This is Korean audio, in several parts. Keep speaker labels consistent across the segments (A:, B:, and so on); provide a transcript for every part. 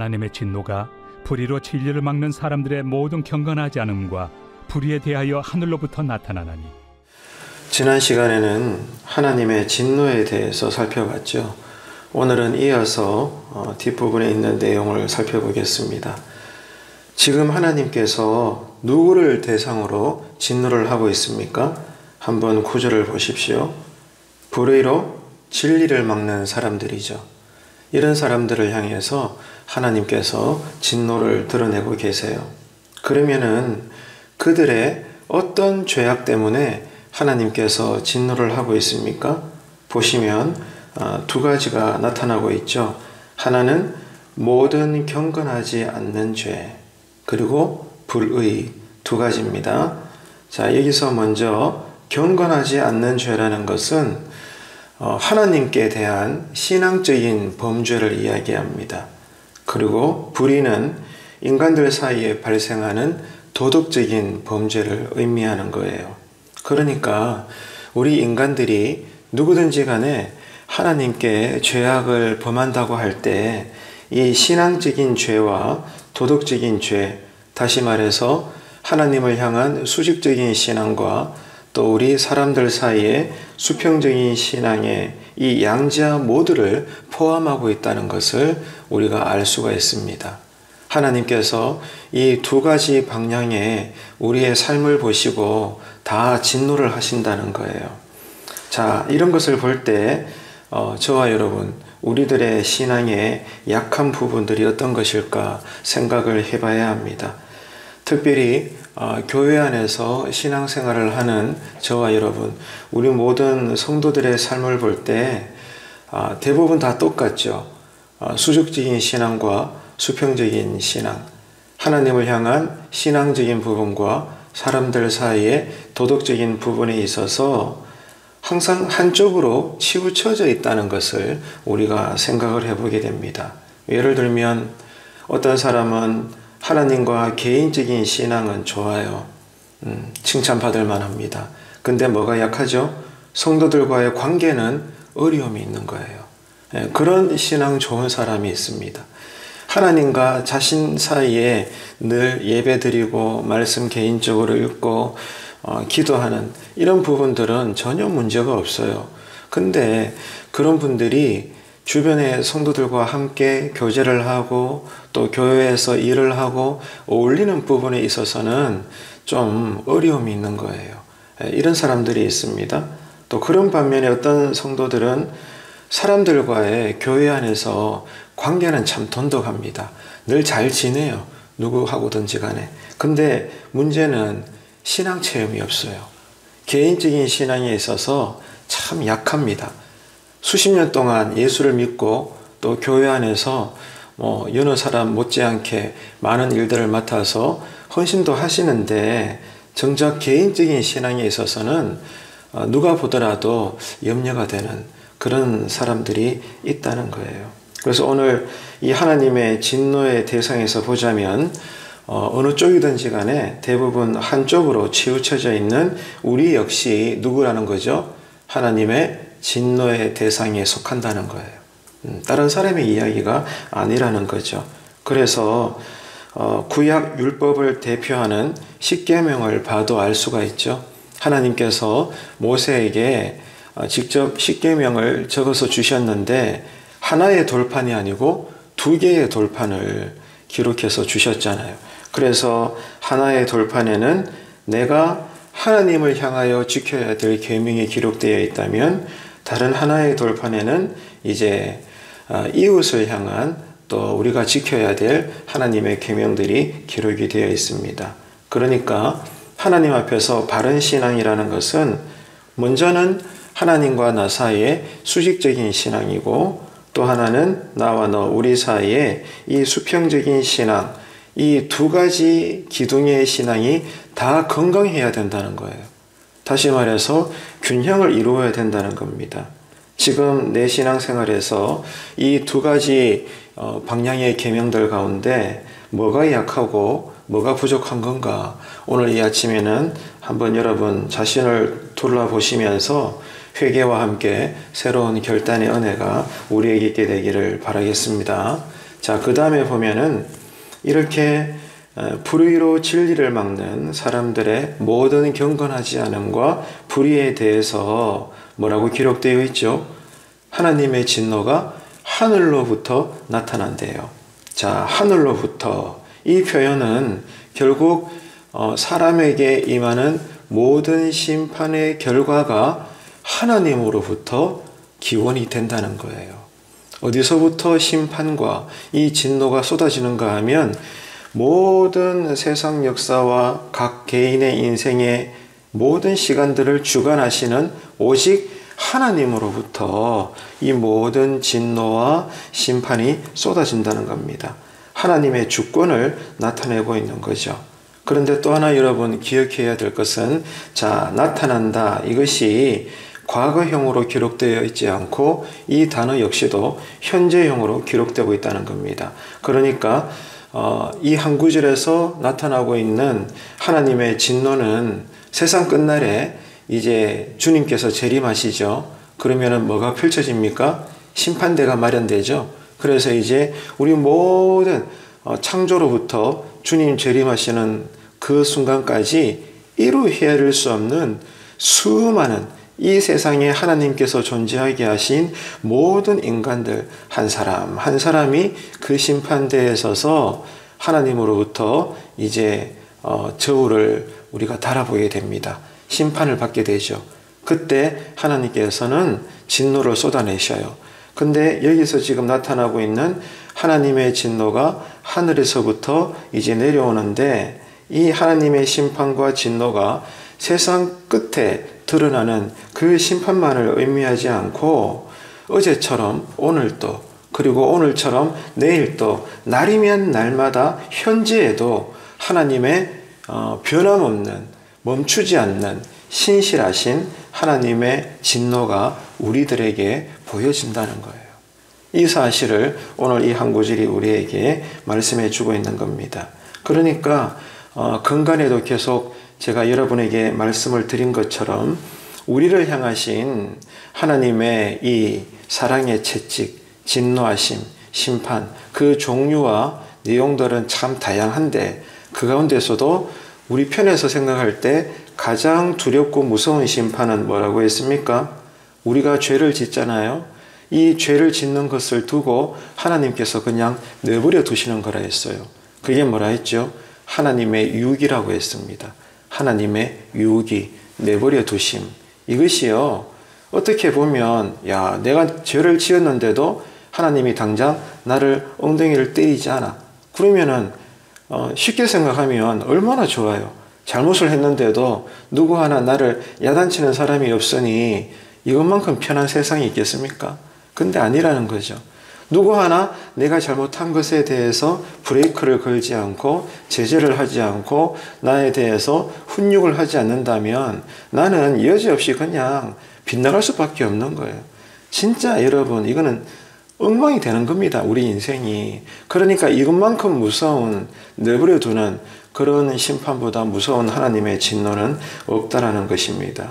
A: 하나님의 진노가 불의로 진리를 막는 사람들의 모든 경건하지 않음과 불의에 대하여 하늘로부터 나타나나니.
B: 지난 시간에는 하나님의 진노에 대해서 살펴봤죠. 오늘은 이어서 뒷부분에 있는 내용을 살펴보겠습니다. 지금 하나님께서 누구를 대상으로 진노를 하고 있습니까? 한번 구절을 보십시오. 불의로 진리를 막는 사람들이죠. 이런 사람들을 향해서 하나님께서 진노를 드러내고 계세요. 그러면은 그들의 어떤 죄악 때문에 하나님께서 진노를 하고 있습니까? 보시면 두 가지가 나타나고 있죠. 하나는 모든 경건하지 않는 죄, 그리고 불의, 두 가지입니다. 자, 여기서 먼저 경건하지 않는 죄라는 것은 하나님께 대한 신앙적인 범죄를 이야기합니다. 그리고 불의는 인간들 사이에 발생하는 도덕적인 범죄를 의미하는 거예요. 그러니까 우리 인간들이 누구든지 간에 하나님께 죄악을 범한다고 할 때 이 신앙적인 죄와 도덕적인 죄, 다시 말해서 하나님을 향한 수직적인 신앙과 또 우리 사람들 사이에 수평적인 신앙의 이 양자 모두를 포함하고 있다는 것을 우리가 알 수가 있습니다. 하나님께서 이 두 가지 방향에 우리의 삶을 보시고 다 진노를 하신다는 거예요. 자, 이런 것을 볼 때 저와 여러분, 우리들의 신앙의 약한 부분들이 어떤 것일까 생각을 해봐야 합니다. 특별히 교회 안에서 신앙생활을 하는 저와 여러분, 우리 모든 성도들의 삶을 볼 때 대부분 다 똑같죠. 수직적인 신앙과 수평적인 신앙, 하나님을 향한 신앙적인 부분과 사람들 사이의 도덕적인 부분에 있어서 항상 한쪽으로 치우쳐져 있다는 것을 우리가 생각을 해보게 됩니다. 예를 들면 어떤 사람은 하나님과 개인적인 신앙은 좋아요. 칭찬받을 만합니다. 근데 뭐가 약하죠? 성도들과의 관계는 어려움이 있는 거예요. 그런 신앙 좋은 사람이 있습니다. 하나님과 자신 사이에 늘 예배드리고 말씀 개인적으로 읽고 기도하는 이런 부분들은 전혀 문제가 없어요. 근데 그런 분들이 주변의 성도들과 함께 교제를 하고 또 교회에서 일을 하고 어울리는 부분에 있어서는 좀 어려움이 있는 거예요. 이런 사람들이 있습니다. 또 그런 반면에 어떤 성도들은 사람들과의 교회 안에서 관계는 참 돈독합니다. 늘 잘 지내요. 누구하고든지 간에. 근데 문제는 신앙 체험이 없어요. 개인적인 신앙에 있어서 참 약합니다. 수십 년 동안 예수를 믿고 또 교회 안에서 여러 사람 못지않게 많은 일들을 맡아서 헌신도 하시는데 정작 개인적인 신앙에 있어서는 누가 보더라도 염려가 되는 그런 사람들이 있다는 거예요. 그래서 오늘 이 하나님의 진노의 대상에서 보자면 어느 쪽이든지 간에 대부분 한쪽으로 치우쳐져 있는 우리 역시 누구라는 거죠? 하나님의 진노의 대상에 속한다는 거예요. 다른 사람의 이야기가 아니라는 거죠. 그래서 구약 율법을 대표하는 십계명을 봐도 알 수가 있죠. 하나님께서 모세에게 직접 십계명을 적어서 주셨는데 하나의 돌판이 아니고 두 개의 돌판을 기록해서 주셨잖아요. 그래서 하나의 돌판에는 내가 하나님을 향하여 지켜야 될 계명이 기록되어 있다면 다른 하나의 돌판에는 이제 이웃을 향한 또 우리가 지켜야 될 하나님의 계명들이 기록이 되어 있습니다. 그러니까 하나님 앞에서 바른 신앙이라는 것은 먼저는 하나님과 나 사이의 수직적인 신앙이고 또 하나는 나와 너 우리 사이에 이 수평적인 신앙, 이 두 가지 기둥의 신앙이 다 건강해야 된다는 거예요. 다시 말해서 균형을 이루어야 된다는 겁니다. 지금 내 신앙생활에서 이 두 가지 방향의 계명들 가운데 뭐가 약하고 뭐가 부족한 건가? 오늘 이 아침에는 한번 여러분 자신을 돌아보시면서 회개와 함께 새로운 결단의 은혜가 우리에게 있게 되기를 바라겠습니다. 자, 그 다음에 보면은 이렇게 불의로 진리를 막는 사람들의 모든 경건하지 않음과 불의에 대해서 뭐라고 기록되어 있죠? 하나님의 진노가 하늘로부터 나타난대요. 자, 하늘로부터, 이 표현은 결국 사람에게 임하는 모든 심판의 결과가 하나님으로부터 기원이 된다는 거예요. 어디서부터 심판과 이 진노가 쏟아지는가 하면 모든 세상 역사와 각 개인의 인생의 모든 시간들을 주관하시는 오직 하나님으로부터 이 모든 진노와 심판이 쏟아진다는 겁니다. 하나님의 주권을 나타내고 있는 거죠. 그런데 또 하나 여러분 기억해야 될 것은, 자, 나타난다, 이것이 과거형으로 기록되어 있지 않고 이 단어 역시도 현재형으로 기록되고 있다는 겁니다. 그러니까 이 한 구절에서 나타나고 있는 하나님의 진노는 세상 끝날에 이제 주님께서 재림하시죠. 그러면은 뭐가 펼쳐집니까? 심판대가 마련되죠. 그래서 이제 우리 모든 창조로부터 주님 재림하시는 그 순간까지 이루 헤아릴 수 없는 수많은 이 세상에 하나님께서 존재하게 하신 모든 인간들 한 사람 한 사람이 그 심판대에 서서 하나님으로부터 이제 저울을 우리가 달아보게 됩니다. 심판을 받게 되죠. 그때 하나님께서는 진노를 쏟아내셔요. 근데 여기서 지금 나타나고 있는 하나님의 진노가 하늘에서부터 이제 내려오는데, 이 하나님의 심판과 진노가 세상 끝에 드러나는 그 심판만을 의미하지 않고 어제처럼 오늘도, 그리고 오늘처럼 내일도, 날이면 날마다 현재에도 하나님의 변함없는, 멈추지 않는 신실하신 하나님의 진노가 우리들에게 보여진다는 거예요. 이 사실을 오늘 이 한 구절이 우리에게 말씀해 주고 있는 겁니다. 그러니까 근간에도 계속 제가 여러분에게 말씀을 드린 것처럼 우리를 향하신 하나님의 이 사랑의 채찍, 진노하심, 심판, 그 종류와 내용들은 참 다양한데 그 가운데서도 우리 편에서 생각할 때 가장 두렵고 무서운 심판은 뭐라고 했습니까? 우리가 죄를 짓잖아요. 이 죄를 짓는 것을 두고 하나님께서 그냥 내버려 두시는 거라 했어요. 그게 뭐라 했죠? 하나님의 유기라고 했습니다. 하나님의 유기, 내버려 두심. 이것이요, 어떻게 보면 야, 내가 죄를 지었는데도 하나님이 당장 나를 엉덩이를 때리지 않아. 그러면은 쉽게 생각하면 얼마나 좋아요. 잘못을 했는데도 누구 하나 나를 야단치는 사람이 없으니 이것만큼 편한 세상이 있겠습니까? 근데 아니라는 거죠. 누구 하나 내가 잘못한 것에 대해서 브레이크를 걸지 않고 제재를 하지 않고 나에 대해서 훈육을 하지 않는다면 나는 여지없이 그냥 빗나갈 수밖에 없는 거예요. 진짜 여러분, 이거는 엉망이 되는 겁니다. 우리 인생이. 그러니까 이것만큼 무서운, 내버려 두는 그런 심판보다 무서운 하나님의 진노는 없다라는 것입니다.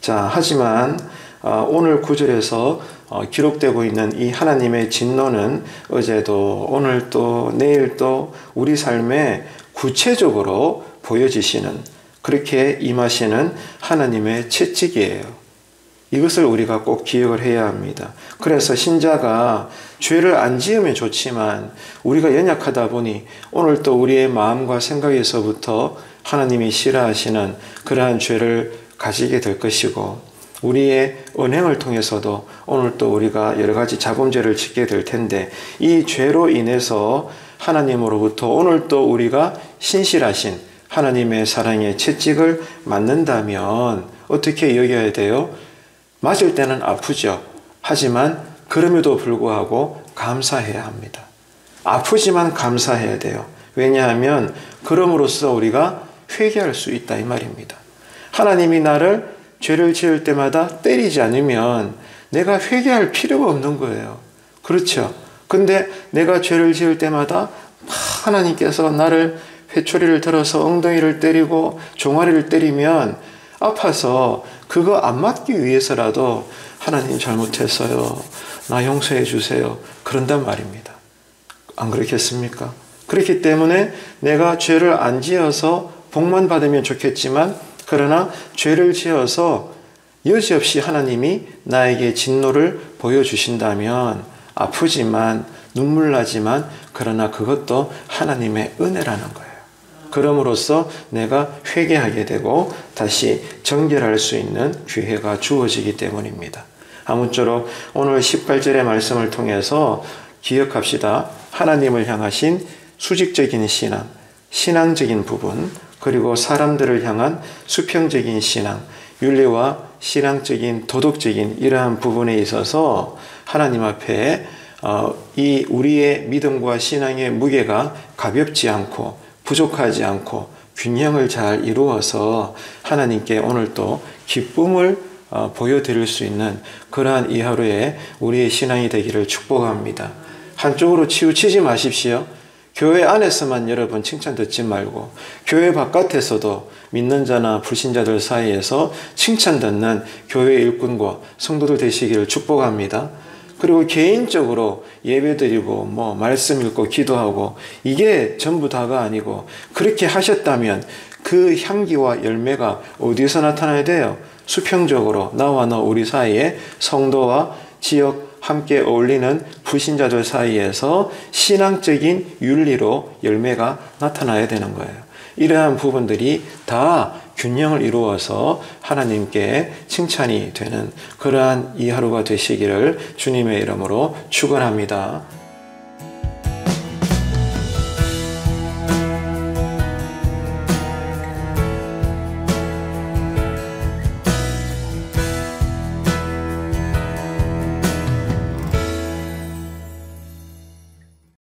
B: 자, 하지만 오늘 구절에서 기록되고 있는 이 하나님의 진노는 어제도 오늘도 내일도 우리 삶에 구체적으로 보여지시는, 그렇게 임하시는 하나님의 채찍이에요. 이것을 우리가 꼭 기억을 해야 합니다. 그래서 신자가 죄를 안 지으면 좋지만 우리가 연약하다 보니 오늘 또 우리의 마음과 생각에서부터 하나님이 싫어하시는 그러한 죄를 가지게 될 것이고, 우리의 언행을 통해서도 오늘 또 우리가 여러 가지 자범죄를 짓게 될 텐데, 이 죄로 인해서 하나님으로부터 오늘 또 우리가 신실하신 하나님의 사랑의 채찍을 맞는다면 어떻게 여겨야 돼요? 맞을 때는 아프죠. 하지만 그럼에도 불구하고 감사해야 합니다. 아프지만 감사해야 돼요. 왜냐하면 그럼으로써 우리가 회개할 수 있다 이 말입니다. 하나님이 나를 죄를 지을 때마다 때리지 않으면 내가 회개할 필요가 없는 거예요. 그렇죠? 근데 내가 죄를 지을 때마다 하나님께서 나를 회초리를 들어서 엉덩이를 때리고 종아리를 때리면 아파서 그거 안 맞기 위해서라도 하나님 잘못했어요. 나 용서해 주세요. 그런단 말입니다. 안 그렇겠습니까? 그렇기 때문에 내가 죄를 안 지어서 복만 받으면 좋겠지만, 그러나 죄를 지어서 여지없이 하나님이 나에게 진노를 보여주신다면 아프지만 눈물 나지만 그러나 그것도 하나님의 은혜라는 거예요. 그럼으로써 내가 회개하게 되고 다시 정결할 수 있는 기회가 주어지기 때문입니다. 아무쪼록 오늘 18절의 말씀을 통해서 기억합시다. 하나님을 향하신 수직적인 신앙, 신앙적인 부분, 그리고 사람들을 향한 수평적인 신앙, 윤리와 신앙적인 도덕적인 이러한 부분에 있어서 하나님 앞에 이 우리의 믿음과 신앙의 무게가 가볍지 않고 부족하지 않고 균형을 잘 이루어서 하나님께 오늘 또 기쁨을 보여드릴 수 있는 그러한 이 하루에 우리의 신앙이 되기를 축복합니다. 한쪽으로 치우치지 마십시오. 교회 안에서만 여러분 칭찬 듣지 말고 교회 바깥에서도 믿는 자나 불신자들 사이에서 칭찬 듣는 교회 일꾼과 성도들 되시기를 축복합니다. 그리고 개인적으로 예배드리고 말씀 읽고 기도하고 이게 전부 다가 아니고, 그렇게 하셨다면 그 향기와 열매가 어디서 나타나야 돼요? 수평적으로 나와 너 우리 사이에 성도와 지역 함께 어울리는 불신자들 사이에서 신앙적인 윤리로 열매가 나타나야 되는 거예요. 이러한 부분들이 다 균형을 이루어서 하나님께 칭찬이 되는 그러한 이 하루가 되시기를 주님의 이름으로 축원합니다.